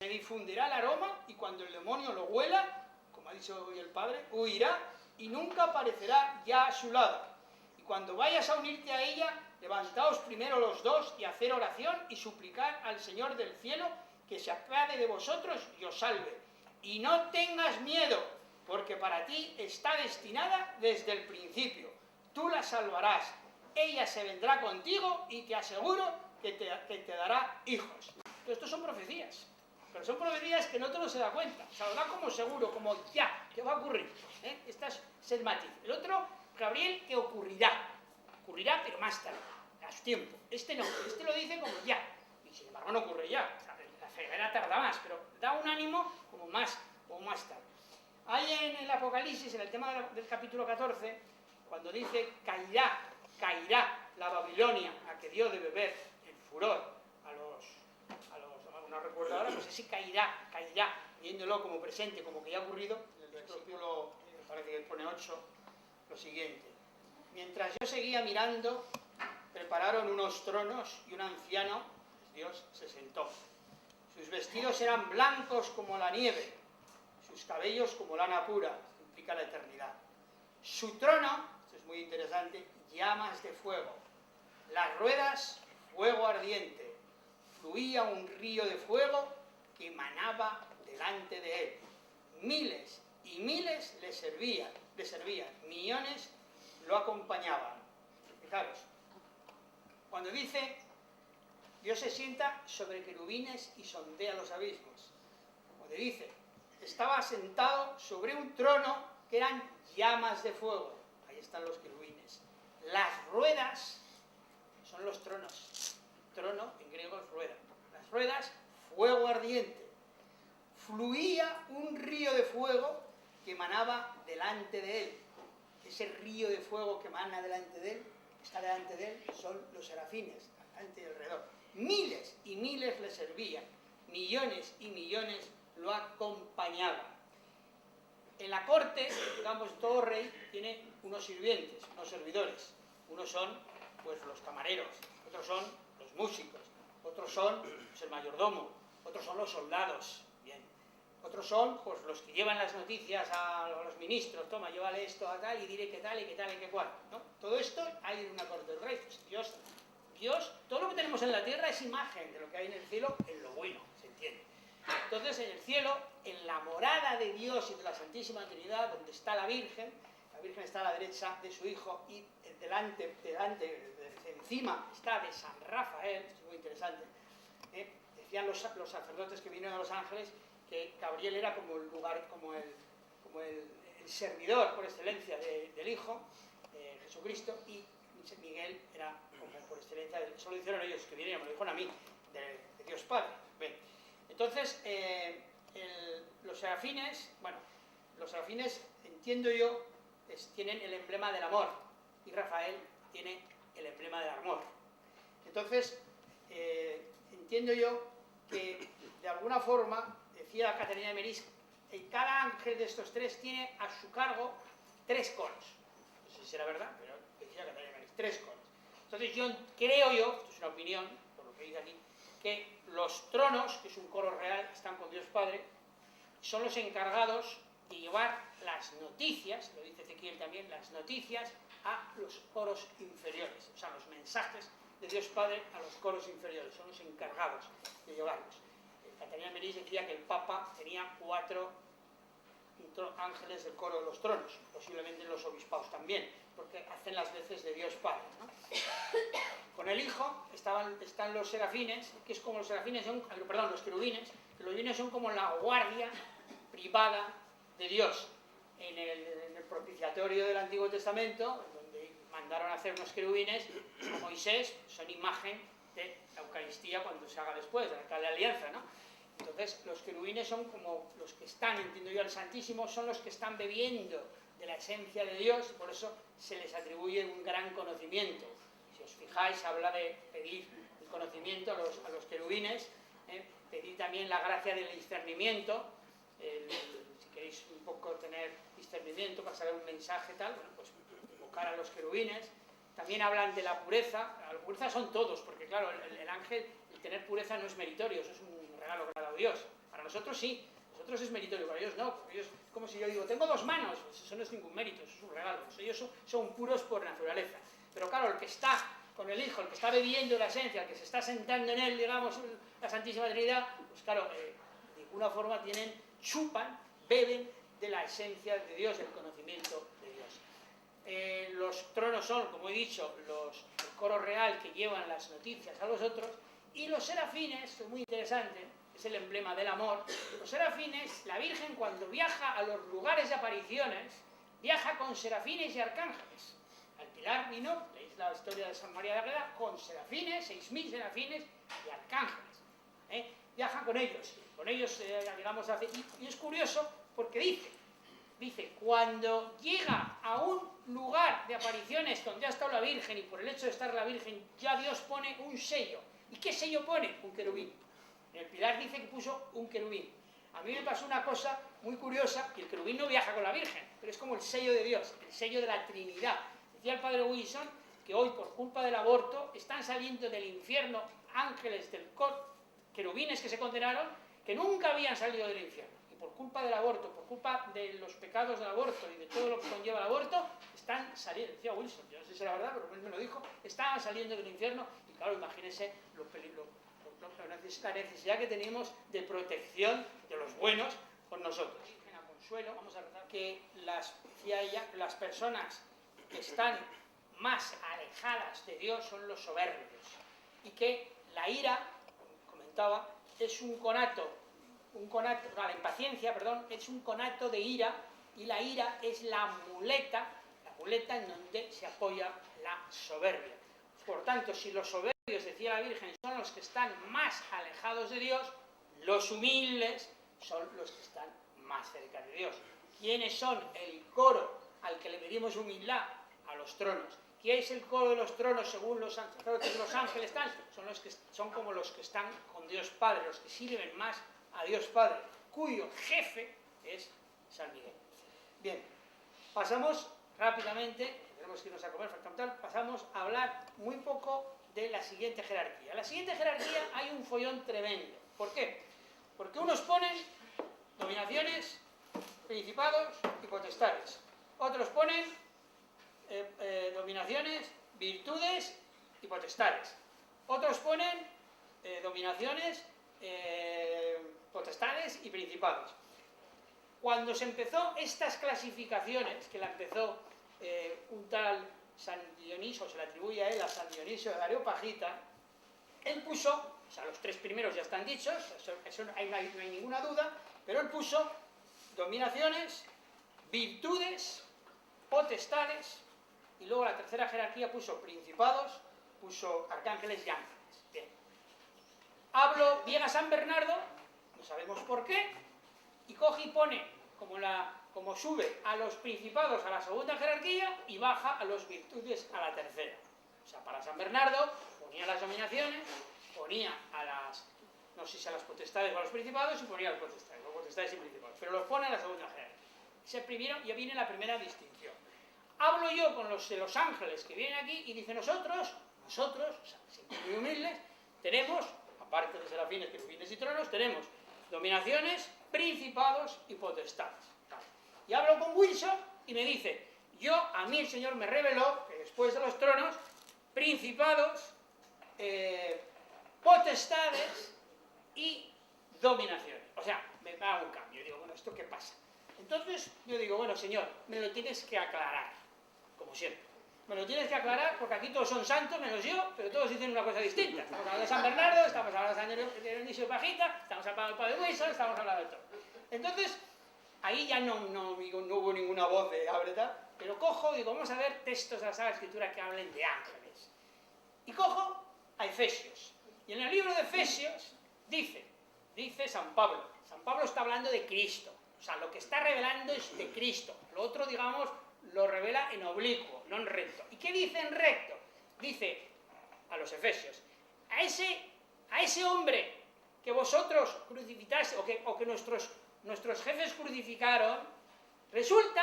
se difundirá el aroma y cuando el demonio lo huela, como ha dicho hoy el Padre, huirá y nunca aparecerá ya a su lado. Y cuando vayas a unirte a ella, levantaos primero los dos y hacer oración y suplicar al Señor del cielo que se apiade de vosotros y os salve. Y no tengas miedo, porque para ti está destinada desde el principio. Tú la salvarás, ella se vendrá contigo y te aseguro que te dará hijos. Pero estos son profecías, pero son profecías que no te lo se da cuenta. O sea, lo da como seguro, como ya, que va a ocurrir. Este es el matiz. El otro, Gabriel, que ocurrirá, pero más tarde, a su tiempo. Este no, este lo dice como ya, y sin embargo no ocurre ya. O sea, la ceguera tarda más, pero da un ánimo como más o más tarde. Hay en el Apocalipsis, en el tema del capítulo 14, cuando dice caerá la Babilonia a que dio de beber el furor a los no recuerdo ahora, pues ese caerá, viéndolo como presente, como que ya ha ocurrido. En el versículo, me parece que pone 8, lo siguiente: mientras yo seguía mirando, prepararon unos tronos y un anciano, Dios, se sentó. Sus vestidos eran blancos como la nieve, sus cabellos como lana pura, implica la eternidad. Su trono, esto es muy interesante, llamas de fuego. Las ruedas, fuego ardiente. Fluía un río de fuego que emanaba delante de él. Miles y miles le servían, millones lo acompañaban. Fijaros, cuando dice, Dios se sienta sobre querubines y sondea los abismos. Cuando dice, estaba sentado sobre un trono que eran llamas de fuego. Ahí están los querubines. Las ruedas son los tronos. Trono en griego es rueda. Las ruedas, fuego ardiente. Fluía un río de fuego que emanaba delante de él. Ese río de fuego que emana delante de él, está delante de él, son los serafines, delante y alrededor. Miles y miles le servían, millones y millones lo acompañaban. En la corte, digamos, todo rey tiene unos sirvientes, unos servidores. Unos son, pues, los camareros, otros son los músicos, otros son, pues, el mayordomo, otros son los soldados, bien. Otros son, pues, los que llevan las noticias a los ministros, toma, llévale esto a tal y diré que tal y que tal y que cual, ¿no? Todo esto hay en una corte del rey. Pues Dios, todo lo que tenemos en la tierra es imagen de lo que hay en el cielo, en lo bueno, ¿se entiende? Entonces, en el cielo, en la morada de Dios y de la Santísima Trinidad, donde está la Virgen está a la derecha de su Hijo y delante, encima está de San Rafael, esto es muy interesante. Decían los sacerdotes que vinieron a Los Ángeles que Gabriel era como el lugar, como el servidor por excelencia del Hijo, Jesucristo, y Miguel era como por excelencia, eso lo hicieron ellos que vinieron, me lo dijeron a mí, de Dios Padre. Bien. Entonces, los serafines, entiendo yo, tienen el emblema del amor, y Rafael tiene el emblema del amor. Entonces, entiendo yo que, de alguna forma, decía Caterina de Meris, cada ángel de estos tres tiene a su cargo 3 coros. No sé si será verdad, pero decía Caterina de Meris, 3 coros. Entonces, yo creo esto es una opinión, por lo que dice aquí, que los tronos, que es un coro real, están con Dios Padre, son los encargados de llevar las noticias, lo dice Ezequiel también, las noticias a los coros inferiores, o sea, los mensajes de Dios Padre a los coros inferiores, son los encargados de llevarlos. Caterina Meris decía que el Papa tenía 4 ángeles del coro de los tronos, posiblemente los obispados también, porque hacen las veces de Dios Padre, ¿no? Con el Hijo están los serafines, que es como los serafines son, los querubines, que los querubines son como la guardia privada de Dios. En el propiciatorio del Antiguo Testamento, donde mandaron a hacer unos querubines, a Moisés, son imagen de la Eucaristía cuando se haga después, de la Arca de la Alianza, ¿no? Entonces, los querubines son como los que están, entiendo yo, al Santísimo, son los que están bebiendo de la esencia de Dios, por eso se les atribuye un gran conocimiento. Si os fijáis, habla de pedir el conocimiento a los querubines, pedir también la gracia del discernimiento, si queréis un poco tener discernimiento, pasar un mensaje tal, bueno, pues invocar a los querubines. También hablan de la pureza. La pureza son todos, porque claro, el ángel, el tener pureza no es meritorio, eso es un regalo que ha dado Dios para nosotros sí, nosotros es meritorio, para ellos no, porque ellos, como si yo digo, tengo 2 manos, pues eso no es ningún mérito, eso es un regalo, ellos son puros por naturaleza. Pero claro, el que está con el Hijo, el que está bebiendo la esencia, el que se está sentando en él, digamos, la Santísima Trinidad, pues claro, de ninguna forma chupan, beben de la esencia de Dios, del conocimiento de Dios. Los tronos son, como he dicho, el coro real que llevan las noticias a los otros, y los serafines, es muy interesante, es el emblema del amor. Los serafines, la Virgen cuando viaja a los lugares de apariciones, viaja con serafines y arcángeles. Al Pilar vino, veis la historia de San María de Ágreda, con serafines, 6.000 serafines y arcángeles. Viaja con ellos, digamos, y es curioso porque dice, cuando llega a un lugar de apariciones donde ha estado la Virgen y por el hecho de estar la Virgen ya Dios pone un sello. ¿Y qué sello pone? Un querubín. En el Pilar dice que puso un querubín. A mí me pasó una cosa muy curiosa, que el querubín no viaja con la Virgen, pero es como el sello de Dios, el sello de la Trinidad. Decía el padre Wilson que hoy, por culpa del aborto, están saliendo del infierno ángeles del querubines que se condenaron, que nunca habían salido del infierno. Y por culpa del aborto, por culpa de los pecados del aborto y de todo lo que conlleva el aborto, están saliendo, decía Wilson, yo no sé si era verdad, pero él me lo dijo, estaban saliendo del infierno. Y claro, imagínense la necesidad que tenemos de protección de los buenos por nosotros. A consuelo, vamos a rezar que las personas que están más alejadas de Dios son los soberbios, y que la ira, como comentaba, es la impaciencia, perdón, es un conato de ira, y la ira es la muleta en donde se apoya la soberbia. Por tanto, si los soberbios, decía la Virgen, son los que están más alejados de Dios, los humildes son los que están más cerca de Dios. ¿Quiénes son el coro al que le pedimos humildad? A los tronos. ¿Quién es el coro de los tronos según los ángeles? Son como los que están con Dios Padre, los que sirven más a Dios Padre, cuyo jefe es San Miguel. Bien, pasamos rápidamente, tenemos que irnos a comer, pasamos a hablar muy poco de la siguiente jerarquía. En la siguiente jerarquía hay un follón tremendo. ¿Por qué? Porque unos ponen dominaciones, principados y potestades. Otros ponen dominaciones, virtudes y potestades. Otros ponen dominaciones, potestades y principados. Cuando se empezó estas clasificaciones, que la empezó un tal San Dionisio, se le atribuye a él a San Dionisio de Areopagita, él puso, o sea, los 3 primeros ya están dichos, eso no hay ninguna duda, pero él puso dominaciones, virtudes, potestades, y luego la tercera jerarquía puso principados, puso arcángeles y ángeles. Bien. Llega San Bernardo, no sabemos por qué, y coge y pone, como sube a los principados a la segunda jerarquía y baja a los virtudes a la tercera. O sea, para San Bernardo ponía las dominaciones, ponía no sé si a las potestades o a los principados, y ponía a los potestades y principados, pero los pone a la segunda jerarquía. Ya viene la primera distinción. Hablo yo con los de los ángeles que vienen aquí y dice nosotros, o sea, siempre muy humildes, tenemos, aparte de serafines, querubines y tronos, tenemos dominaciones, principados y potestades. Y hablo con Wilson y me dice, a mí el Señor me reveló que después de los tronos, principados, potestades y dominaciones. O sea, me hago un cambio. Yo digo, bueno, ¿esto qué pasa? Entonces yo digo, bueno, Señor, me lo tienes que aclarar, como siempre. Me lo tienes que aclarar porque aquí todos son santos, menos yo, pero todos dicen una cosa distinta. Estamos hablando de San Bernardo, estamos hablando de San Dionisio de Pagita, estamos hablando del Padre Wilson, estamos hablando de todo. Entonces, ahí ya no hubo ninguna voz de ábreta, pero cojo, digo, vamos a ver textos de la Sagrada Escritura que hablen de ángeles. Y cojo a Efesios. Y en el libro de Efesios dice San Pablo está hablando de Cristo. O sea, lo que está revelando es de Cristo. Lo otro, digamos, lo revela en oblicuo, no en recto. ¿Y qué dice en recto? Dice a los Efesios, a ese hombre que vosotros crucificaste, o que nuestros jefes crucificaron, resulta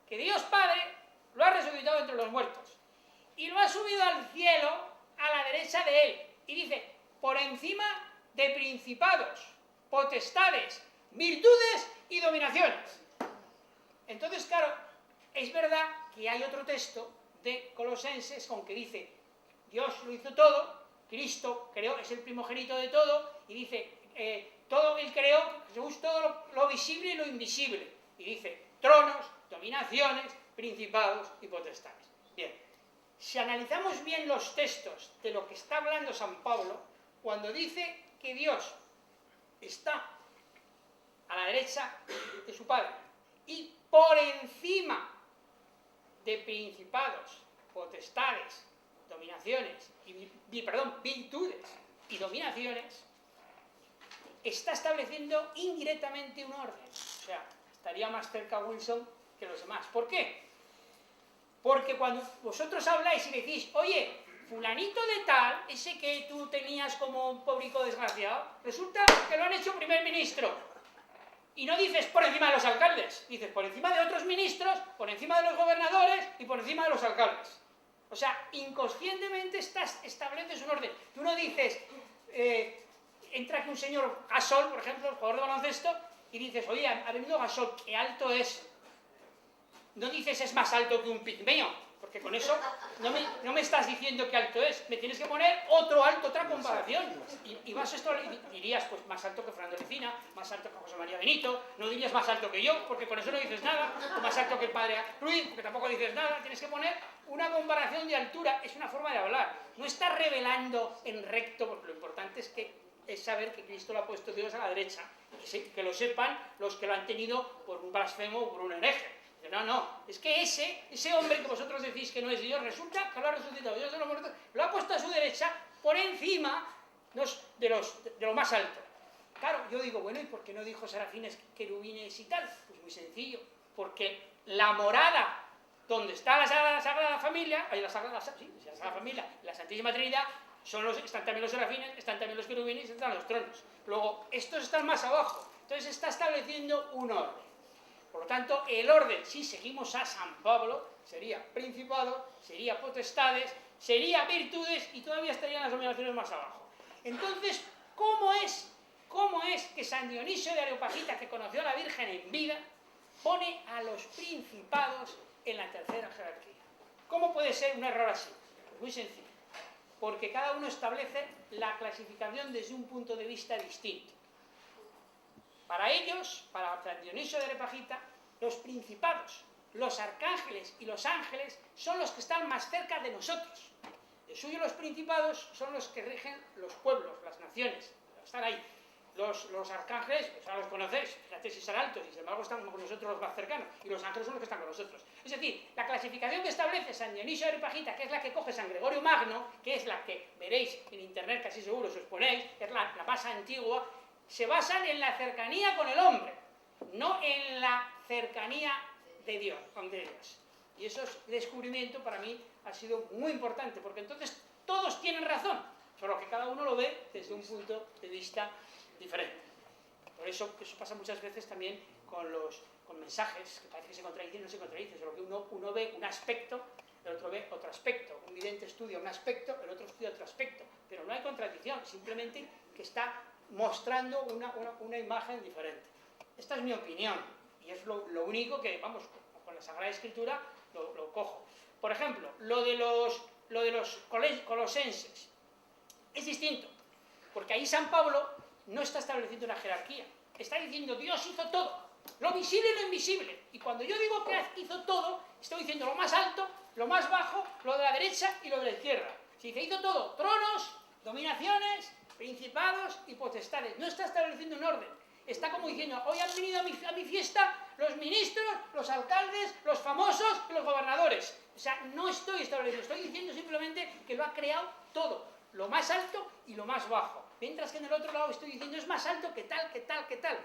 que Dios Padre lo ha resucitado entre los muertos y lo ha subido al cielo a la derecha de él. Y dice, por encima de principados, potestades, virtudes y dominaciones. Entonces, claro, es verdad que hay otro texto de Colosenses con que dice, Dios lo hizo todo, Cristo creó, es el primogénito de todo, y dice, todo Él creó, Jesús, todo lo visible y lo invisible. Y dice, tronos, dominaciones, principados y potestades. Bien, si analizamos bien los textos de lo que está hablando San Pablo, cuando dice que Dios está a la derecha de su Padre y por encima de principados, potestades, dominaciones, virtudes y dominaciones, está estableciendo indirectamente un orden. O sea, estaría más cerca Wilson que los demás. ¿Por qué? Porque cuando vosotros habláis y decís, oye, fulanito de tal, ese que tú tenías como un pobrico desgraciado, resulta que lo han hecho primer ministro. Y no dices por encima de los alcaldes, dices por encima de otros ministros, por encima de los gobernadores y por encima de los alcaldes. O sea, inconscientemente estableces un orden. Tú no dices, entra aquí un señor Gasol, por ejemplo, el jugador de baloncesto, y dices, oye, ha venido Gasol, qué alto es. No dices es más alto que un pigmeo, porque con eso no me estás diciendo qué alto es. Me tienes que poner otro alto, otra comparación. Y vas esto, dirías, pues más alto que Fernando Lecina, más alto que José María Benito, no dirías más alto que yo, porque con eso no dices nada, o más alto que el padre Ruiz, porque tampoco dices nada. Tienes que poner una comparación de altura, es una forma de hablar. No estás revelando en recto, porque lo importante es saber que Cristo lo ha puesto Dios a la derecha, que lo sepan los que lo han tenido por un blasfemo o por un hereje. No, es que ese hombre que vosotros decís que no es Dios, resulta que lo ha resucitado Dios de los muertos, lo ha puesto a su derecha por encima de lo más alto. Claro, yo digo, bueno, ¿y por qué no dijo serafines, querubines y tal? Pues muy sencillo, porque la morada donde está la Sagrada Familia, la Sagrada Familia, la Santísima Trinidad, están también los serafines, están también los querubines y están los tronos. Luego, estos están más abajo, entonces está estableciendo un orden. Por lo tanto, el orden, si seguimos a San Pablo, sería principado, sería potestades, sería virtudes y todavía estarían las dominaciones más abajo. Entonces, ¿cómo es que San Dionisio de Areopagita, que conoció a la Virgen en vida, pone a los principados en la tercera jerarquía? ¿Cómo puede ser un error así? Pues muy sencillo. Porque cada uno establece la clasificación desde un punto de vista distinto. Para ellos, para San Dionisio de Areopagita, los principados, los arcángeles y los ángeles son los que están más cerca de nosotros. De suyo los principados son los que rigen los pueblos, las naciones, están ahí. Los arcángeles, pues ahora los conocéis, fíjate si son altos y sin embargo están con nosotros los más cercanos, y los ángeles son los que están con nosotros. Es decir, la clasificación que establece San Dionisio de Areopagita, que es la que coge San Gregorio Magno, que es la que veréis en internet, casi seguro si os ponéis, que es la más antigua, se basan en la cercanía con el hombre, no en la cercanía de Dios, con Dios. Y eso es descubrimiento para mí ha sido muy importante, porque entonces todos tienen razón, solo que cada uno lo ve desde un punto de vista diferente. Por eso pasa muchas veces también con mensajes que parece que se contradicen y no se contradicen, solo que uno ve un aspecto, el otro ve otro aspecto. Un vidente estudia un aspecto, el otro estudia otro aspecto. Pero no hay contradicción, simplemente que está mostrando una imagen diferente. Esta es mi opinión, y es lo único que, vamos, con la Sagrada Escritura lo cojo. Por ejemplo, lo de los colosenses es distinto, porque ahí San Pablo no está estableciendo una jerarquía, está diciendo Dios hizo todo, lo visible y lo invisible, y cuando yo digo que hizo todo, estoy diciendo lo más alto, lo más bajo, lo de la derecha y lo de la izquierda. Si dice hizo todo, tronos, dominaciones, principados y potestades, no está estableciendo un orden, está como diciendo, hoy han venido a mi fiesta los ministros, los alcaldes, los famosos y los gobernadores. O sea, no estoy estableciendo, estoy diciendo simplemente que lo ha creado todo, lo más alto y lo más bajo. Mientras que en el otro lado estoy diciendo es más alto que tal, que tal, que tal.